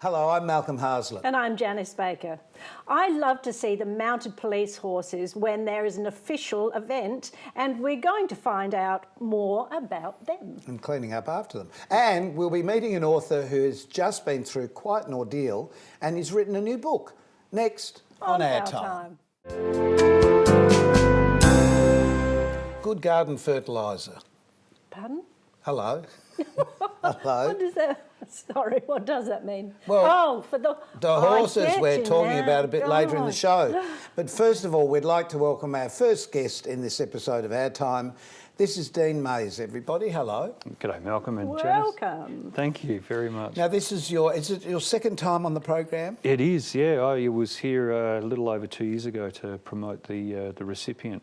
Hello, I'm Malcolm Haslett. And I'm Janice Baker. I love to see the mounted police horses when there is an official event, and we're going to find out more about them. And cleaning up after them. And we'll be meeting an author who has just been through quite an ordeal and has written a new book. Next on Our Time. Good garden fertiliser. Pardon? Hello. Hello. What does that... Sorry, what does that mean? Well, for the horses we're talking about a bit later in the show. But first of all, we'd like to welcome our first guest in this episode of Our Time. This is Dean Mays, everybody. Hello. G'day, Malcolm and welcome. Janice. Thank you very much. Now, this is is it your second time on the program? It is, yeah. I was here a little over 2 years ago to promote the recipient,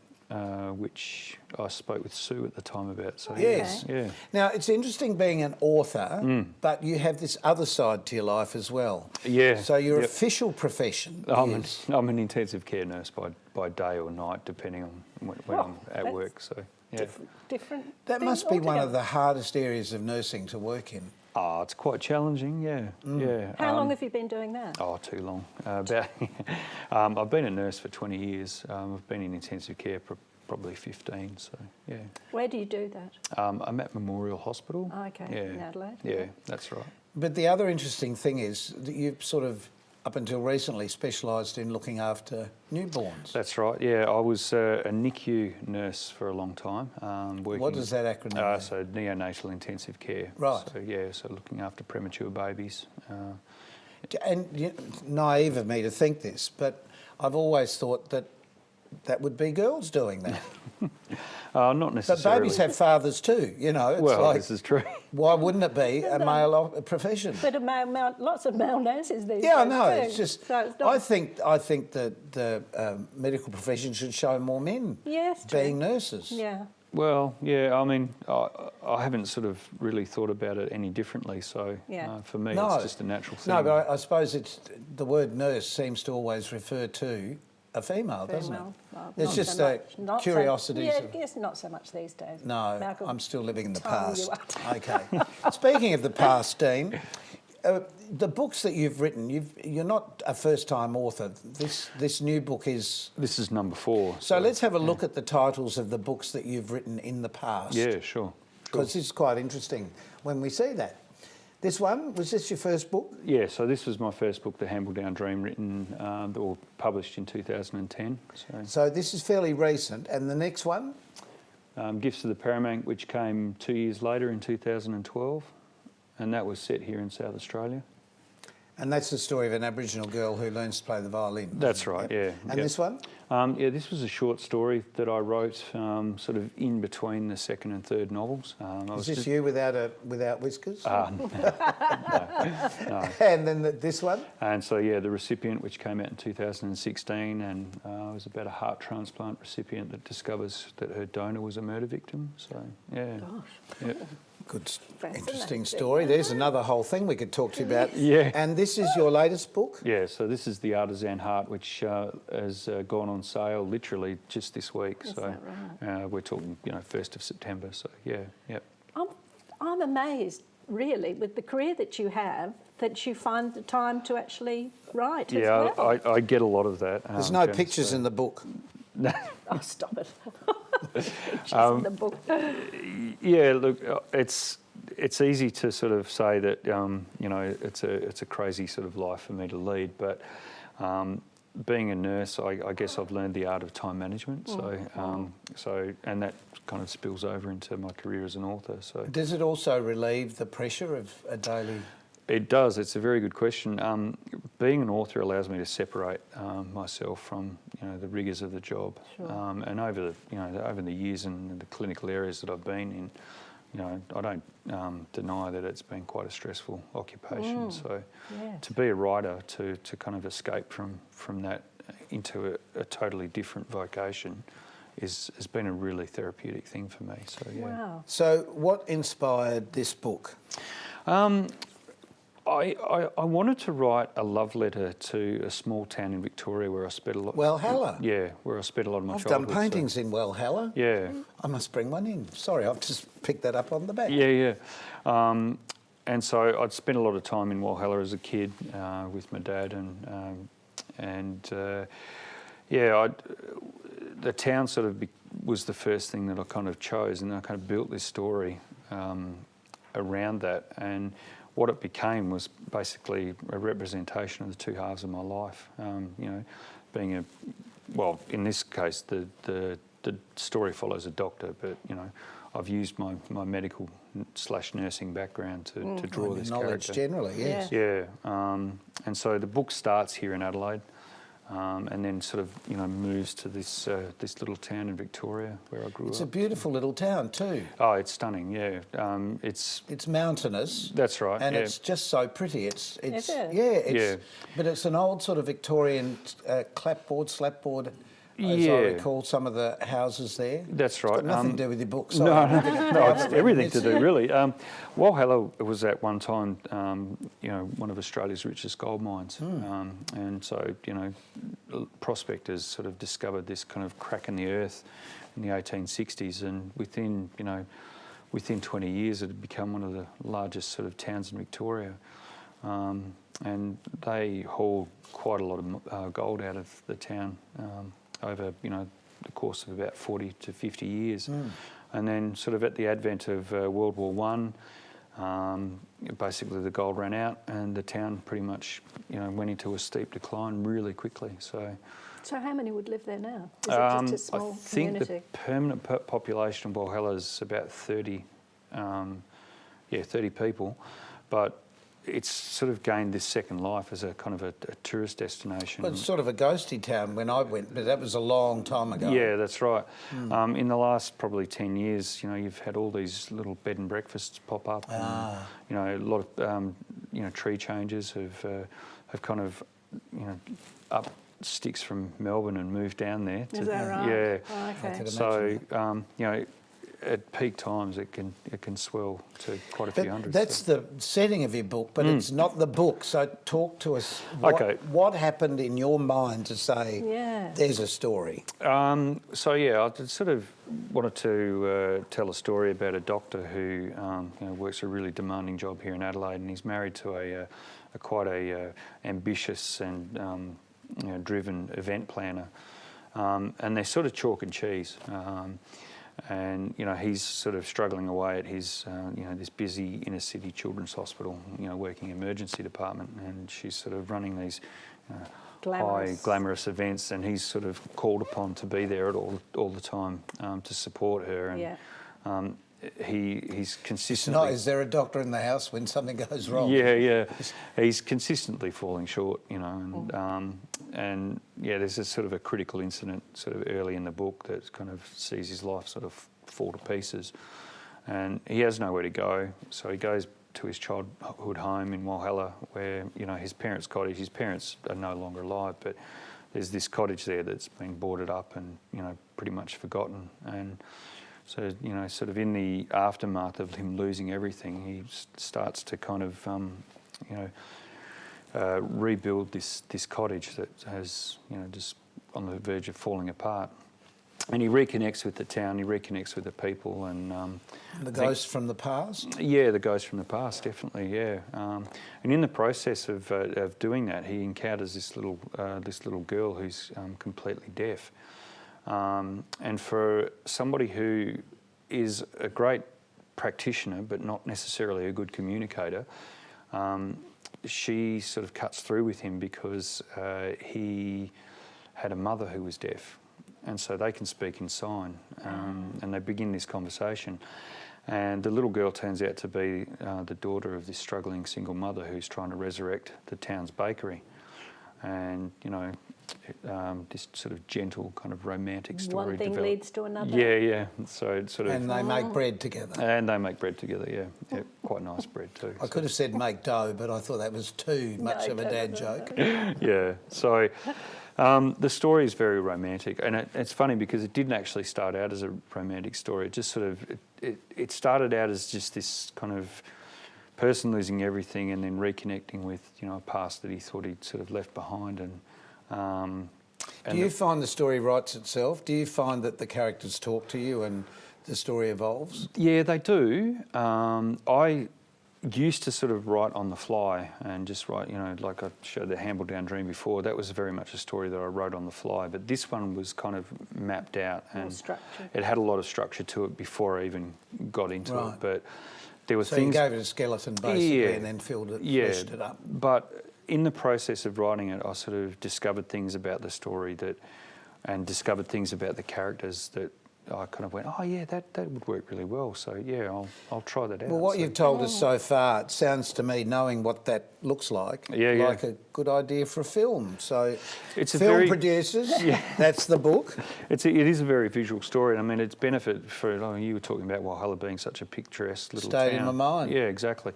which I spoke with Sue at the time about. So yes. Yeah. Now, it's interesting being an author, but you have this other side to your life as well. Yeah. So your official profession is... I'm an intensive care nurse by day or night, depending on when I'm at work. So yeah. Different. That must be one of the hardest areas of nursing to work in. Oh, it's quite challenging, yeah. Yeah. How long have you been doing that? Oh, too long. I've been a nurse for 20 years. I've been in intensive care for probably 15, so yeah. Where do you do that? I'm at Memorial Hospital. Oh, okay, in Adelaide. Yeah, that's right. But the other interesting thing is that you've sort of, up until recently, specialised in looking after newborns. That's right, yeah. I was a NICU nurse for a long time. What does that acronym mean? So neonatal intensive care. Right. So yeah, so looking after premature babies. And naive of me to think this, but I've always thought that would be girls doing that. Not necessarily. But babies have fathers too, you know. It's well, this is true. Why wouldn't it be a male profession? But lots of male nurses these days. Yeah, I know. Too. It's just. So it's not... I think that the medical profession should show more men being nurses. Yeah. Well, yeah. I mean, I haven't sort of really thought about it any differently. So for me, it's just a natural thing. No, but I suppose the word nurse seems to always refer to a female, doesn't it? Well, it's just curiosities. Yeah, I guess not so much these days. No, Malcolm, I'm still living in the past. Okay. Speaking of the past, Dean, the books that you've written, you're not a first-time author. This new book is... This is number 4. So let's have a look at the titles of the books that you've written in the past. Yeah, sure. Because it's quite interesting when we see that. This one, was this your first book? Yeah, so this was my first book, The Hambledown Dream, written or published in 2010. So this is fairly recent. And the next one? Gifts of the Paramount, which came 2 years later in 2012. And that was set here in South Australia. And that's the story of an Aboriginal girl who learns to play the violin. That's right, yeah. And this one? Yeah, this was a short story that I wrote sort of in between the second and third novels. Is this you without whiskers? No. And then this one? And so, yeah, The Recipient, which came out in 2016, and I was about a heart transplant recipient that discovers that her donor was a murder victim. So, yeah. Gosh. Yeah. Good, interesting story. There's another whole thing we could talk to you about. Yeah. And this is your latest book? Yeah, so this is The Artisan Heart, which has gone on sale literally just this week. Is so that right? We're talking, 1st of September. So yeah, yep. I'm amazed, really, with the career that you have, that you find the time to actually write. Yeah, as well. I get a lot of that. There's no pictures in the book. No. Oh, stop it. Pictures in the book. Yeah, look, it's easy to sort of say that it's a crazy sort of life for me to lead, but being a nurse, I guess I've learned the art of time management. So and that kind of spills over into my career as an author. So does it also relieve the pressure of a daily? It does. It's a very good question. Being an author allows me to separate myself from the rigours of the job. Sure. And over the years and the clinical areas that I've been in, I don't deny that it's been quite a stressful occupation. So to be a writer, to kind of escape from that into a totally different vocation has been a really therapeutic thing for me. So yeah. Wow. So what inspired this book? I wanted to write a love letter to a small town in Victoria where I spent a lot. Walhalla. Yeah, where I spent a lot of my I've childhood. done paintings in Walhalla. Yeah. I must bring one in. Sorry, I've just picked that up on the back. Yeah. and so I'd spent a lot of time in Walhalla as a kid with my dad, the town sort of was the first thing that I kind of chose, and I kind of built this story around that. And what it became was basically a representation of the two halves of my life. Being in this case, the story follows a doctor, but I've used my medical / nursing background to draw this knowledge character. generally, yes. Yeah, and so the book starts here in Adelaide, and then sort of moves to this little town in Victoria where I grew up. It's a beautiful little town too. Oh, it's stunning. Yeah, it's mountainous. That's right. And it's just so pretty. Is it? Yeah, but it's an old sort of Victorian slapboard. As I recall, some of the houses there. That's right. It's got nothing to do with your book. No, it's everything to do, really. Walhalla was at one time, one of Australia's richest gold mines, and so prospectors sort of discovered this kind of crack in the earth in the 1860s, and within 20 years, it had become one of the largest sort of towns in Victoria, and they hauled quite a lot of gold out of the town. Over the course of about 40 to 50 years. And then sort of at the advent of World War One, basically the gold ran out and the town pretty much went into a steep decline really quickly. So how many would live there now? Is it just a small community? I think the permanent population of Walhalla is about 30 people, but it's sort of gained this second life as a kind of a tourist destination. Well, it's sort of a ghosty town when I went, but that was a long time ago. Yeah, that's right. In the last probably 10 years, you've had all these little bed and breakfasts pop up. And, a lot of tree changes have kind of up sticks from Melbourne and moved down there. Is that right? Yeah. Oh, okay. So at peak times it can swell to quite a few hundreds. That's the setting of your book, but it's not the book. So talk to us. What happened in your mind to say there's a story? I sort of wanted to tell a story about a doctor who works a really demanding job here in Adelaide, and he's married to a quite ambitious and driven event planner, and they're sort of chalk and cheese. And he's sort of struggling away at his this busy inner city children's hospital, working emergency department, and she's sort of running these high glamorous events, and he's sort of called upon to be there at all the time to support her. And he's consistently. Is there a doctor in the house when something goes wrong? Yeah. He's consistently falling short, and there's a sort of a critical incident sort of early in the book that kind of sees his life sort of fall to pieces, and he has nowhere to go, so he goes to his childhood home in Walhalla, where his parents' cottage. His parents are no longer alive, but there's this cottage there that's been boarded up and pretty much forgotten. And so sort of in the aftermath of him losing everything, he starts to kind of rebuild this cottage that has just on the verge of falling apart. And he reconnects with the town, he reconnects with the people, and the ghost from the past. Yeah, the ghost from the past, definitely. Yeah, and in the process of doing that, he encounters this little girl who's completely deaf. And for somebody who is a great practitioner but not necessarily a good communicator, she sort of cuts through with him because he had a mother who was deaf. And so they can speak in sign, and they begin this conversation. And the little girl turns out to be the daughter of this struggling single mother who's trying to resurrect the town's bakery. And, this sort of gentle kind of romantic story. One thing leads to another. Yeah. So it's sort of. And they make bread together. And they make bread together, yeah. Quite nice bread too. I could have said make dough, but I thought that was too much of a dad joke. Yeah. So. The story is very romantic, and it's funny because it didn't actually start out as a romantic story. It just sort of it started out as just this kind of person losing everything and then reconnecting with a past that he thought he'd sort of left behind. And do you find the story writes itself? Do you find that the characters talk to you and the story evolves? Yeah, they do. used to sort of write on the fly and just write, you know, like I showed the Hambledown Dream before, that was very much a story that I wrote on the fly, but this one was kind of mapped out and it had a lot of structure to it before I even got into it. But there were things... So you gave it a skeleton basically and then filled it, fleshed it up. But in the process of writing it, I sort of discovered things about the story and discovered things about the characters that I kind of went, oh yeah, that would work really well. So yeah, I'll try that out. Well, what you've told us so far, it sounds to me, knowing what that looks like a good idea for a film. So it's film producers, that's the book. It is a very visual story. And I mean, it's benefit for, I mean, you were talking about Walhalla being such a picturesque little town. Stayed in my mind. Yeah, exactly.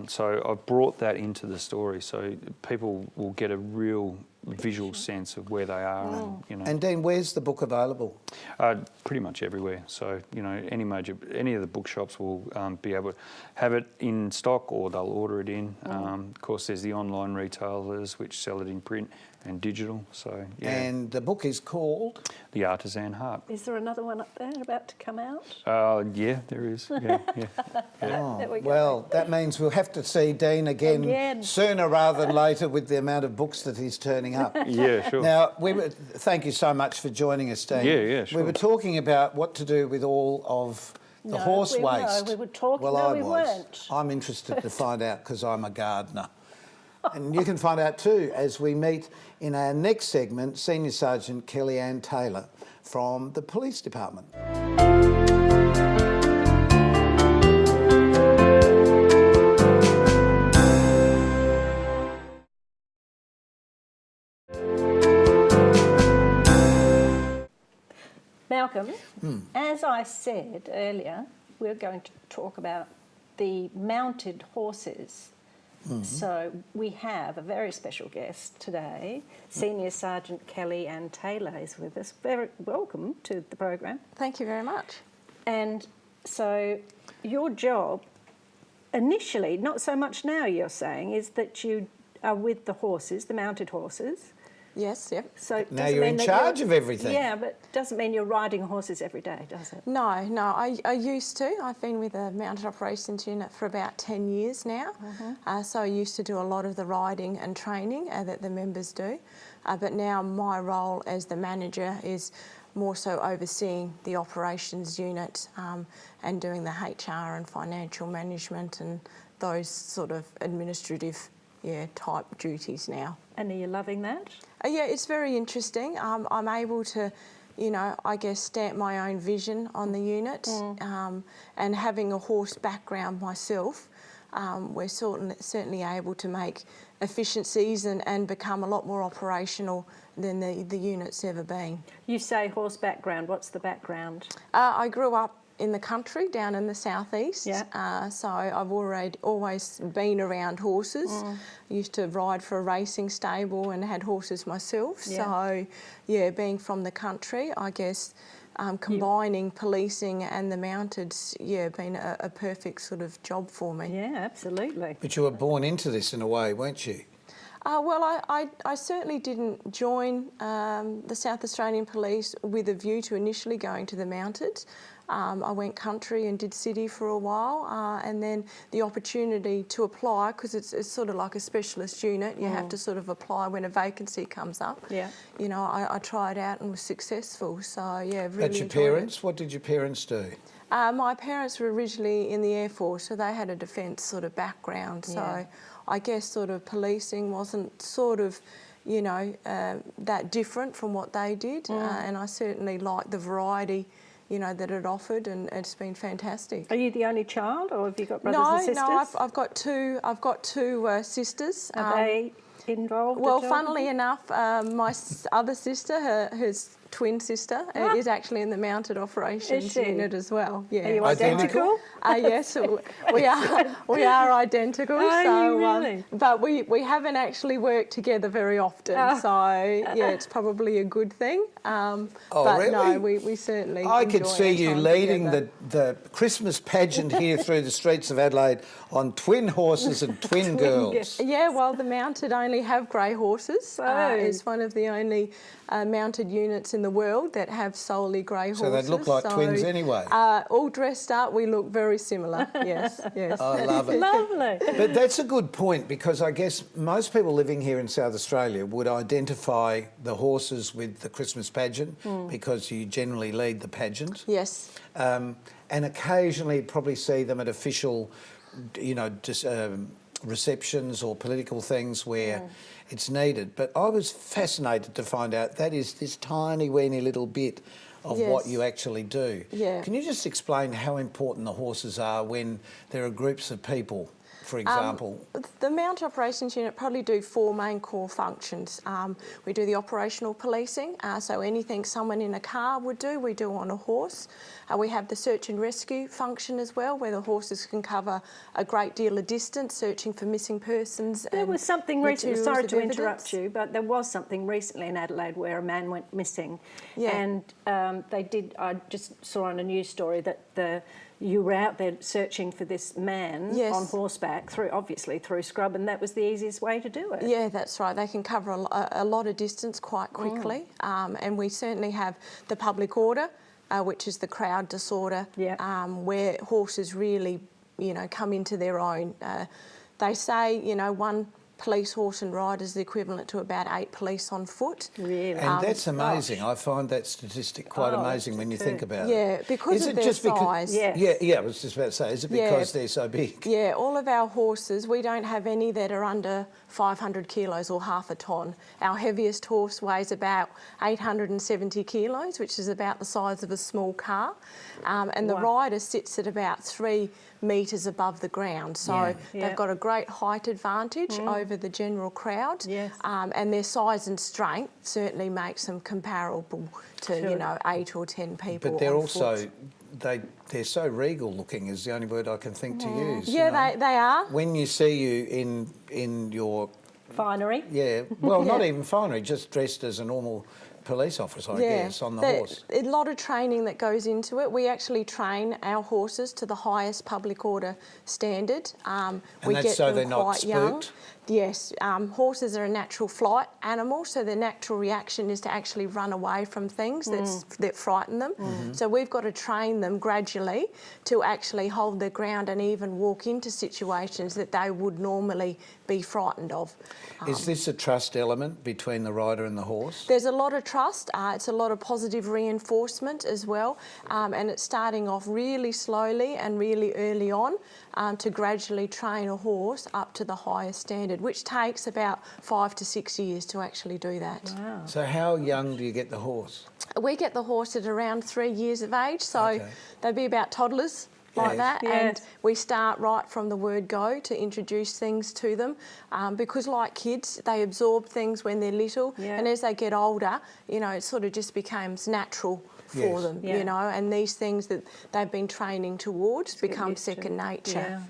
So I've brought that into the story so people will get a real visual sense of where they are. And, you know. And Dean, where's the book available? Pretty much everywhere. So, you know, any of the bookshops will be able to have it in stock or they'll order it in. Of course, there's the online retailers which sell it in print and digital. So, yeah. And the book is called? The Artisan Heart. Is there another one up there about to come out? Yeah, there is. Yeah. Oh, well, that means we'll have to see Dean again sooner rather than later with the amount of books that he's turning up. Yeah, sure. Now, thank you so much for joining us, Dean. Yeah, sure. We were talking about what to do with all of the horse waste. No, we were talking. Well, no, we weren't. I'm interested to find out because I'm a gardener. And you can find out too as we meet in our next segment Senior Sergeant Kellyanne Taylor from the Police Department. Malcolm, as I said earlier, we're going to talk about the mounted horses. So we have a very special guest today. Senior Sergeant Kellyanne Taylor is with us. Very welcome to the program. Thank you very much. And so your job initially, not so much now you're saying, is that you are with the horses, the mounted horses. Yes, yep. So now you're in charge of everything. Yeah, but doesn't mean you're riding horses every day, does it? No, I used to. I've been with the Mounted Operations Unit for about 10 years now. So I used to do a lot of the riding and training that the members do. But now my role as the manager is more so overseeing the operations unit and doing the HR and financial management and those sort of administrative type duties now. And are you loving that? Yeah, it's very interesting. I'm able to, you know, I guess stamp my own vision on the unit and having a horse background myself, we're certainly able to make efficiencies and become a lot more operational than the unit's ever been. You say horse background, what's the background? I grew up in the country down in the southeast, so I've always been around horses. Used to ride for a racing stable and had horses myself. So yeah, being from the country, I guess combining policing and the mounted's been a perfect sort of job for me. Yeah, absolutely. But you were born into this in a way, weren't you? Well, I certainly didn't join the South Australian Police with a view to initially going to the mounted. I went country and did city for a while, and then the opportunity to apply, because it's sort of like a specialist unit, you have to sort of apply when a vacancy comes up. Yeah. You know, I tried out and was successful, so yeah, really. But your parents, what did your parents do? My parents were originally in the Air Force, so they had a defence sort of background, so I guess sort of policing wasn't sort of, you know, that different from what they did, and I certainly liked the variety, you know, that it offered, and it's been fantastic. Are you the only child, or have you got brothers and sisters? No, I've got two sisters. Are they involved? Well, funnily enough, my other sister, her twin sister, is actually in the mounted operations unit as well. Yeah. Are you identical? Yes, we are identical. Are you really? But we haven't actually worked together very often, so yeah, it's probably a good thing. But really? No, we certainly. I could see you leading the Christmas pageant here through the streets of Adelaide on twin horses and twin girls. Yeah, well, the mounted only we have grey horses. It's one of the only mounted units in the world that have solely grey horses. So they look like twins anyway? All dressed up, we look very similar, yes, yes. I love it. Lovely. But that's a good point, because I guess most people living here in South Australia would identify the horses with the Christmas pageant because you generally lead the pageant. Yes. And occasionally probably see them at official, receptions or political things where it's needed. But I was fascinated to find out that is this tiny, weeny little bit of what you actually do. Yeah. Can you just explain how important the horses are when there are groups of people, for example? The Mounted Operations Unit probably do 4 main core functions. We do the operational policing, so anything someone in a car would do, we do on a horse. We have the search and rescue function as well, where the horses can cover a great deal of distance, searching for missing persons. There was something recently, sorry to interrupt you, but there was something recently in Adelaide where a man went missing. Yeah. And I just saw on a news story that you were out there searching for this man on horseback, obviously through scrub, and that was the easiest way to do it. Yeah, that's right. They can cover a lot of distance quite quickly. And we certainly have the public order, which is the crowd disorder, where horses really, come into their own. They say, one police horse and rider is the equivalent to about 8 police on foot. Really? And that's amazing. I find that statistic quite amazing when you think about it. Yeah, because of their size. Yeah, I was just about to say, is it because they're so big? Yeah, all of our horses, we don't have any that are under 500 kilos or half a tonne. Our heaviest horse weighs about 870 kilos, which is about the size of a small car. And the rider sits at about 3 metres above the ground. So they've got a great height advantage over the general crowd. Yes. And their size and strength certainly makes them comparable to, 8 or 10 people. But they're on also, foot. they're so regal looking is the only word I can think to use. Yeah, they are. When you see you in your... Finery? Yeah, well, not even finery, just dressed as a normal police officer, I guess, on the horse. A lot of training that goes into it. We actually train our horses to the highest public order standard. And we that's get so them they're not quite young. spooked? Yes, horses are a natural flight animal, so their natural reaction is to actually run away from things that frighten them. So we've got to train them gradually to actually hold their ground and even walk into situations that they would normally be frightened of. Is this a trust element between the rider and the horse? There's a lot of trust. It's a lot of positive reinforcement as well, and it's starting off really slowly and really early on to gradually train a horse up to the highest standard, which takes about 5 to 6 years to actually do that. Wow. So how young do you get the horse? We get the horse at around 3 years of age, so they'd be about toddlers. Like that, and we start right from the word go to introduce things to them, because like kids, they absorb things when they're little, and as they get older, it sort of just becomes natural for them, and these things that they've been training towards become second nature.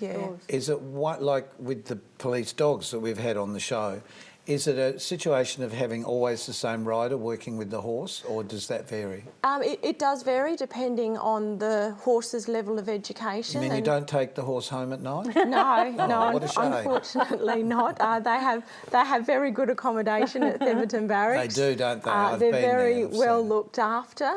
Is it like with the police dogs that we've had on the show? Is it a situation of having always the same rider working with the horse, or does that vary? It does vary depending on the horse's level of education. You mean you don't take the horse home at night? No, what a shame. Unfortunately not. They have very good accommodation at Theberton Barracks. They do, don't they? They're very well looked after.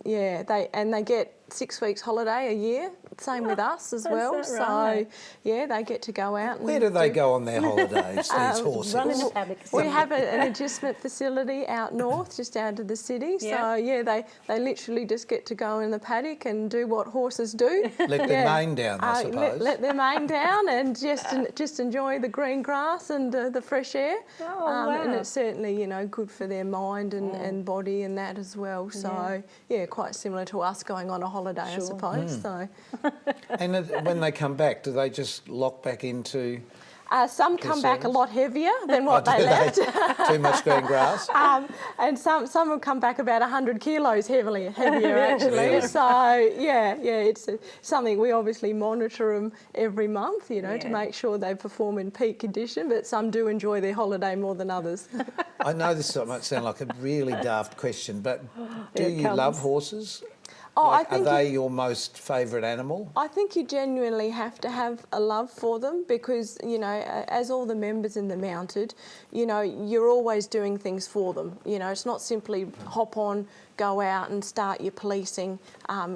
They get 6 weeks holiday a year. Same with us as well. Right? So they get to go out. Where do they go on their holidays? These horses. Run in the paddocks. We have an adjustment facility out north, just out of the city. So they literally just get to go in the paddock and do what horses do. Let their mane down, I suppose. Let their mane down and just enjoy the green grass and the fresh air. And it's certainly good for their mind and body and that as well. So quite similar to us going on a holiday, I suppose. So. And when they come back, do they just lock back into... some come back a lot heavier than what they left. Too much green grass? And some will come back about 100 kilos heavier actually. Really? So, it's something we obviously monitor them every month, to make sure they perform in peak condition, but some do enjoy their holiday more than others. I know this might sound like a really daft question, but do you love horses? Oh, like, are they your most favourite animal? I think you genuinely have to have a love for them because, you know, as all the members in the mounted, you know, you're always doing things for them. You know, it's not simply hop on, go out and start your policing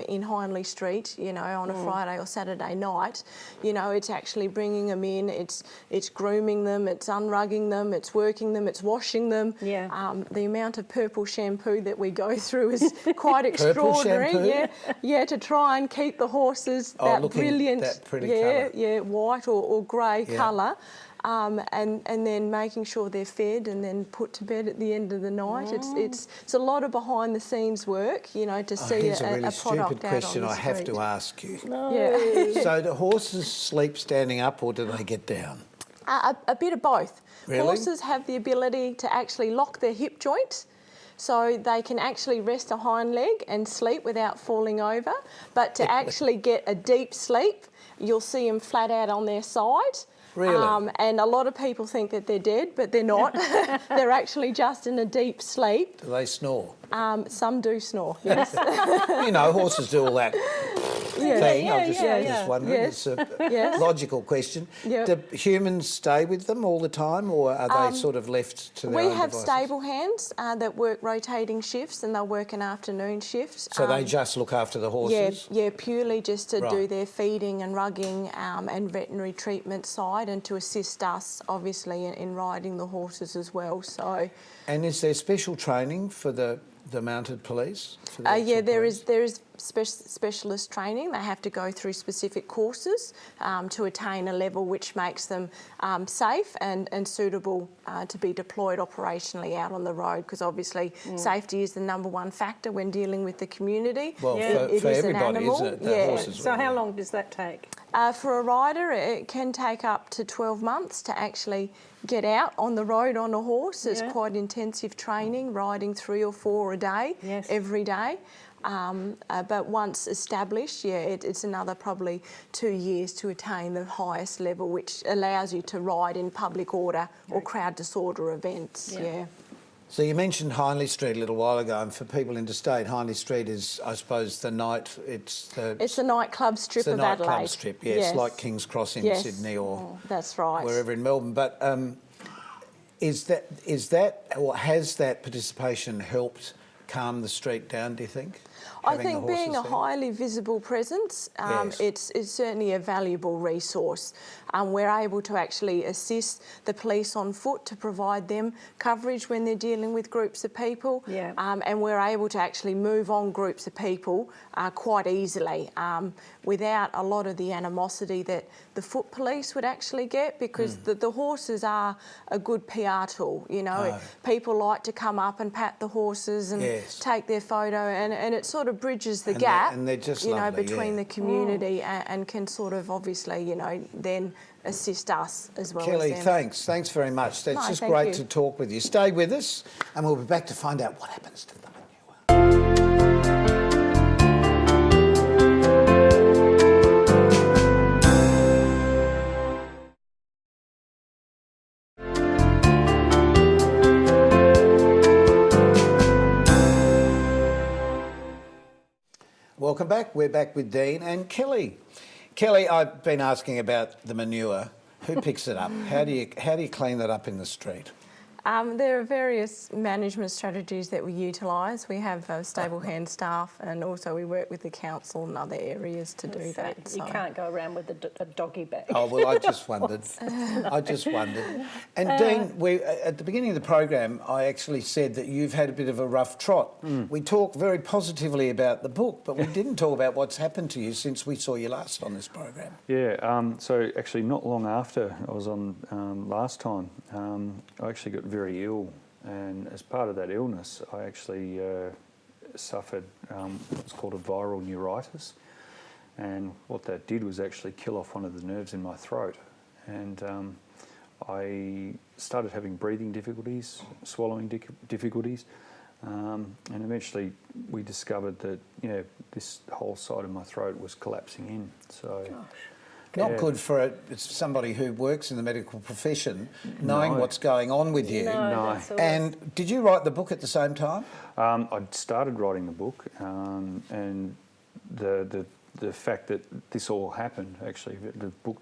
in Hindley Street, you know, on a Friday or Saturday night. You know, it's actually bringing them in, it's grooming them, it's unrugging them, it's working them, it's washing them. Yeah. The amount of purple shampoo that we go through is quite extraordinary. Yeah, to try and keep the horses that brilliant, that pretty colour. White or grey colour. And then making sure they're fed and then put to bed at the end of the night. It's a lot of behind the scenes work, you know, to see here's a really product stupid out question on the I have street. to ask you. Yeah. So do horses sleep standing up or do they get down? A bit of both. Really? Horses have the ability to actually lock their hip joint, so they can actually rest a hind leg and sleep without falling over. But to actually get a deep sleep, you'll see them flat out on their side. Really? And a lot of people think that they're dead, but they're not. They're actually just in a deep sleep. Do they snore? Some do snore, yes. You know, horses do all that thing. I'm just wondering. Yes. It's a logical question. Yep. Do humans stay with them all the time or are they sort of left to their own We have devices? stable hands that work rotating shifts and they'll work an afternoon shift. So they just look after the horses? Yeah, purely just to do their feeding and rugging and veterinary treatment side and to assist us, obviously, in riding the horses as well. So. And is there special training for the mounted police? Yeah, there is specialist training. They have to go through specific courses to attain a level which makes them safe and suitable to be deployed operationally out on the road, because obviously safety is the #1 factor when dealing with the community. Well, for everybody, isn't it? The horses so how long does that take? For a rider, it can take up to 12 months to actually get out on the road on a horse. It's quite intensive training, riding 3 or 4 a day, every day. But once established, it's another probably 2 years to attain the highest level, which allows you to ride in public order or crowd disorder events. So you mentioned Hindley Street a little while ago, and for people interstate, Hindley Street is, I suppose, the night. It's the nightclub strip of Adelaide. Nightclub strip, yes, like King's Cross in Sydney or that's right, wherever in Melbourne. But is that or has that participation helped calm the street down? Do you think? I think being a highly visible presence, it's certainly a valuable resource. We're able to actually assist the police on foot to provide them coverage when they're dealing with groups of people. And we're able to actually move on groups of people quite easily without a lot of the animosity that the foot police would actually get, because the horses are a good PR tool. You know, people like to come up and pat the horses and take their photo, and it sort of bridges the gap, and they're just you know, lovely, between the community and can sort of obviously, you know, then assist us as well. Kelly, as them. thanks very much. That's just great to talk with you. Stay with us, and we'll be back to find out what happens to the manure. Welcome back. We're back with Dean and Kelly. Kelly, I've been asking about the manure. Who picks it up? How do you clean that up in the street? There are various management strategies that we utilise. We have stable hand staff, and also we work with the council and other areas to do that. You can't go around with a doggy bag. Oh, well, I just wondered. And Dean, at the beginning of the program, I actually said that you've had a bit of a rough trot. We talked very positively about the book, but we didn't talk about what's happened to you since we saw you last on this program. Yeah, so actually not long after I was on last time, I actually got very ill, and as part of that illness I actually suffered what's called a viral neuritis, and what that did was actually kill off one of the nerves in my throat, and I started having breathing difficulties, swallowing difficulties, and eventually we discovered that this whole side of my throat was collapsing in. So. Gosh. Not good for somebody who works in the medical profession, knowing what's going on with you. No. And did you write the book at the same time? I'd started writing the book, and the fact that this all happened, actually, the book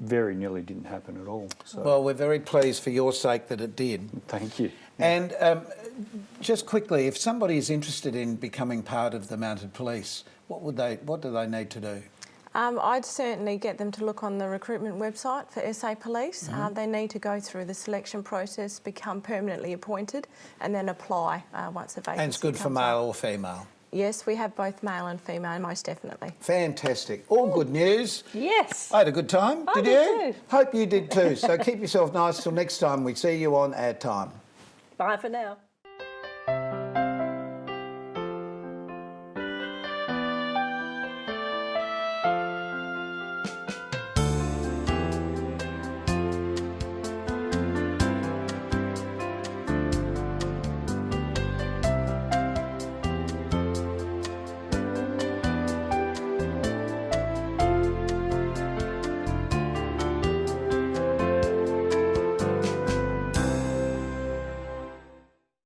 very nearly didn't happen at all. So. Well, we're very pleased for your sake that it did. Thank you. And just quickly, if somebody is interested in becoming part of the Mounted Police, what do they need to do? I'd certainly get them to look on the recruitment website for SA Police. They need to go through the selection process, become permanently appointed, and then apply once a vacancy. And it's good for male or female? Yes, we have both male and female, most definitely. Fantastic. All good news. Yes. I had a good time. I did you? did too. Hope you did too. So keep yourself nice till next time we see you on OurTime. Bye for now.